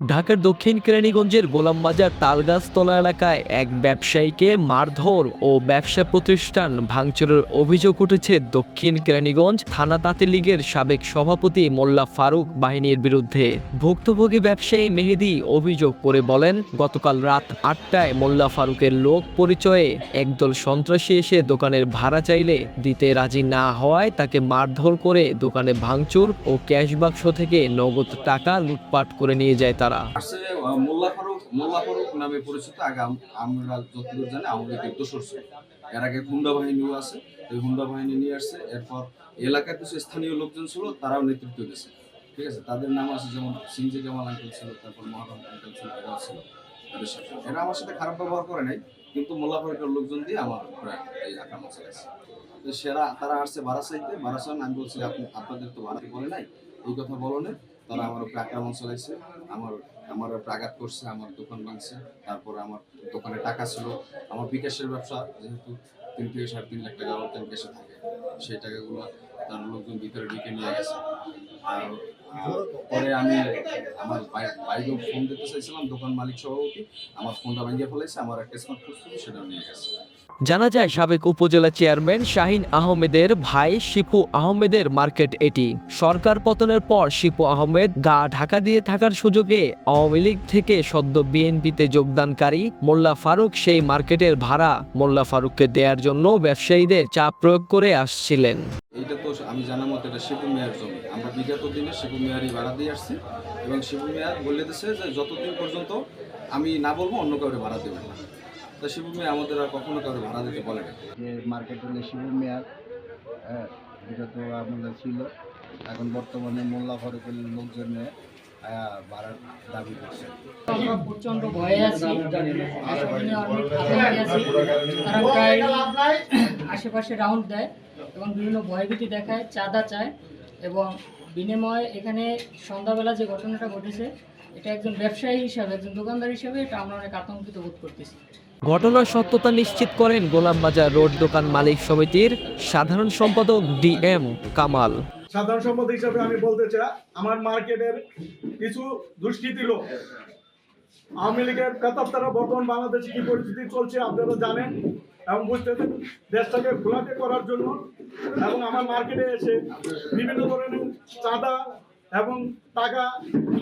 ঢাকার দক্ষিণ কেরানীগঞ্জের গোলামবাজার তালগাছতলা এলাকায় এক ব্যবসায়ীকে মারধর ও ব্যবসা প্রতিষ্ঠান ভাঙচুরের অভিযোগ উঠেছে দক্ষিণ কেরানীগঞ্জ থানা তাঁতিলীগের সাবেক সভাপতি মোল্লা ফারুক বাহিনীর বিরুদ্ধে। ভুক্তভোগী ব্যবসায়ী মেহেদী অভিযোগ করে বলেন, গতকাল রাত 8টায় মোল্লা ফারুকের লোক পরিচয়ে একদল সন্ত্রাসী এসে দোকানের ভাড়া চাইলে দিতে রাজি না হওয়ায় তাকে মারধর করে দোকানে ভাঙচুর ও ক্যাশ বাক্স থেকে নগদ টাকা লুটপাট করে নিয়ে যায় তারা। আসছে মোল্লা ফারুক নামে পরিচিত। আগে আমরা যতদূর জানি আওয়ামী লীগের দোসর ছিল। এর আগে হুন্ডা বাহিনীও আছে, ওই হুন্ডা বাহিনী নিয়ে আসছে। এরপর এলাকার কিছু স্থানীয় লোকজন ছিল, তারাও নেতৃত্ব দিয়েছে। ঠিক আছে, তাদের নাম আছে যেমন সিনজি জামাল আঙ্কেল ছিল, তারপর মহারম আঙ্কেল ছিল, এরাও ছিল। এরা আমার সাথে খারাপ ব্যবহার করে নাই, কিন্তু মোল্লা ফারুকের লোকজন দিয়ে আমার প্রায় এই আক্রমণ চালাইছে। তো তারা আসছে ভাড়া চাইতে, ভাড়া চান। আমি বলছি আপনাদের তো ভাড়া বলে নাই, এই কথা বলো না। তারা আমার উপরে আক্রমণ চালাইছে, আমার উপরে আঘাত করছে, আমার দোকান ভাঙছে। তারপর আমার দোকানে টাকা ছিল, আমার বিকাশের ব্যবসা, যেহেতু 3 থেকে 3.5 লাখ টাকা আমার বিকাশে থাকে, সেই টাকাগুলো তার লোকজন ভিতরে ঢুকে নিয়ে গেছে। আর পরে আমি আমার বাইকে ফোন দিতে চাইছিলাম, দোকান মালিক সভাপতি আমার ফোনটা ভেঙে ফেলাইছে, আমার একটা স্মার্টফোন ছিল, সেটাও নিয়ে গেছে। জানা যায়, সাবেক উপজেলা চেয়ারম্যান শাহিন আহমেদের ভাই শিপু আহমেদের মার্কেট এটি। সরকার পতনের পর শিপু আহমেদ গা ঢাকা দিয়ে থাকার সুযোগে আওয়ামী লীগ থেকে সদ্য বিএনপিতে যোগদানকারী মোল্লা ফারুক সেই মার্কেটের ভাড়া মোল্লা ফারুককে দেওয়ার জন্য ব্যবসায়ীদের চাপ প্রয়োগ করে আসছিলেন। এইটা তো আমি জানা মতো এটা শিপু মিয়ার জমি। আমরা বিগত দিনে শিপু মিয়ারই ভাড়া দিয়ে আসছি, এবং শিপু মিয়ার বলে দিচ্ছে যে যতদিন পর্যন্ত আমি না বলবো অন্য কাউরে ভাড়া দেবেন না। তা শিপু মিয়া আমাদের আর কখনো কাউরে ভাড়া দিতে বলে না। যে মার্কেট হলে শিবু মেয়ার বিগত আমাদের ছিল, এখন বর্তমানে মোল্লা ফারুকের লোকজনে ভাড়ার দাবি করছে। আমরা প্রচন্ড ভয়ে আছি, আশেপাশে অনেক আতঙ্কে আছি। তারা প্রায় আশেপাশে রাউন্ড দেয় এবং বিভিন্ন ভয়ভীতি দেখায়, চাঁদা চায়, এবং বিনিময়ে এখানে সন্ধ্যাবেলা যে ঘটনাটা ঘটেছে, এটা একজন ব্যবসায়ী হিসাবে, একজন দোকানদার হিসাবে এটা আমরা অনেক আতঙ্কিত বোধ করতেছি। ঘটনার সত্যতা নিশ্চিত করেন গোলামবাজার রোড দোকান মালিক সমিতির সাধারণ সম্পাদক DM কামাল। সাধারণ সম্পাদক হিসাবে আমি বলতে চাই, আমার মার্কেটের কিছু দুষ্কৃতী লোক, আওয়ামী লীগের প্রেতাত্মারা বর্তমান বাংলাদেশে কি পরিস্থিতি চলছে আপনারা জানেন এবং বুঝতেছেন। দেশটাকে ঘোলাটে করার জন্য এবং আমার মার্কেটে এসে বিভিন্ন ধরনের চাঁদা এবং টাকা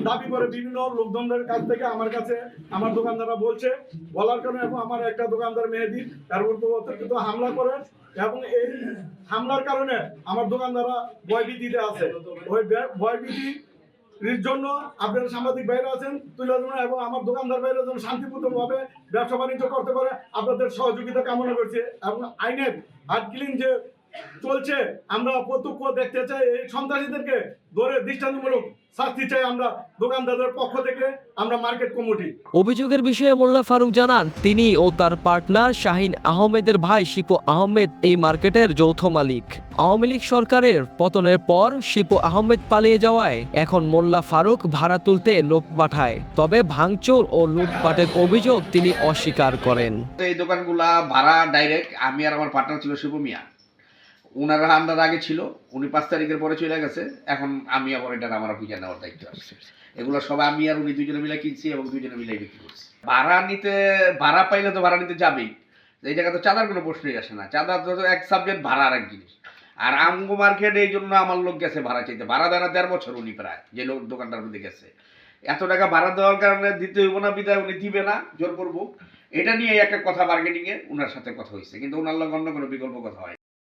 দাবি করে বিভিন্ন লোকজনদের কাছ থেকে আমার কাছে আমার দোকানদাররা বলার কারণে, এবং আমার একটা দোকানদার মেহেদী তার উপর অতর্কিত হামলা করে, এবং এই হামলার কারণে আমার দোকানদাররা ভয়ভীতিতে আছে। ওই ভয়ভীতি এর জন্য আপনারা সাংবাদিক ভাইরা আছেন তুলে ধরুন, এবং আমার দোকানদার ভাইরা যেন শান্তিপূর্ণভাবে ব্যবসা বাণিজ্য করতে পারে, আপনাদের সহযোগিতা কামনা করছি। এবং আইনের হার্ড কিলিং যে চলছে, আমরা প্রত্যক্ষ দেখতে চাই। এই সন্ত্রাসীদেরকে ধরে দৃষ্টান্তমূলক শাস্তি চাই আমরা দোকানদারদের পক্ষ থেকে, আমরা মার্কেট কমিটি। অভিযোগের বিষয়ে মোল্লা ফারুক জানান, তিনি ও তার পার্টনার শাহিন আহমেদের ভাই শিপু আহমেদ এই মার্কেটের যৌথ মালিক। আওয়ামী লীগ সরকারের পতনের পর শিপু আহমেদ পালিয়ে যাওয়ায় এখন মোল্লা ফারুক ভাড়া তুলতে লোক পাঠায়, তবে ভাঙচুর ও লুটপাটের অভিযোগ তিনি অস্বীকার করেন। এই দোকানগুলা ভাড়া ডাইরেক্ট আমি আর আমার পার্টনার ছিল শিবু মিয়া, উনারা আন্ডার আগে ছিল, উনি 5 তারিখের পরে চলে গেছে। এখন আমি আবার এটা আমার বুঝে নেওয়ার দায়িত্ব আসছে। এগুলো সব আমি আর উনি দুজনে মিলে কিনছি এবং দুজনে মিলে বিক্রি করছি। ভাড়া পাইলে তো ভাড়া নিতে যাবেই, এই জায়গায় তো চাঁদার কোনো প্রশ্নই আসে না। চাঁদা তো এক সাবজেক্ট, ভাড়া আর এক জিনিস। আর আমগো মার্কেট এই জন্য আমার লোক গেছে ভাড়া চাইতে, ভাড়া দেওয়া 1.5 বছর উনি প্রায়, যে লোক দোকানটার মধ্যে গেছে। এত টাকা ভাড়া দেওয়ার কারণে দিতে হইব না, বিদায় উনি দিবে না, জোর করবো। এটা নিয়ে একটা কথা বার্গেনিংয়ে ওনার সাথে কথা হয়েছে, কিন্তু ওনার লোক অন্য কোনো বিকল্প কথা হয়।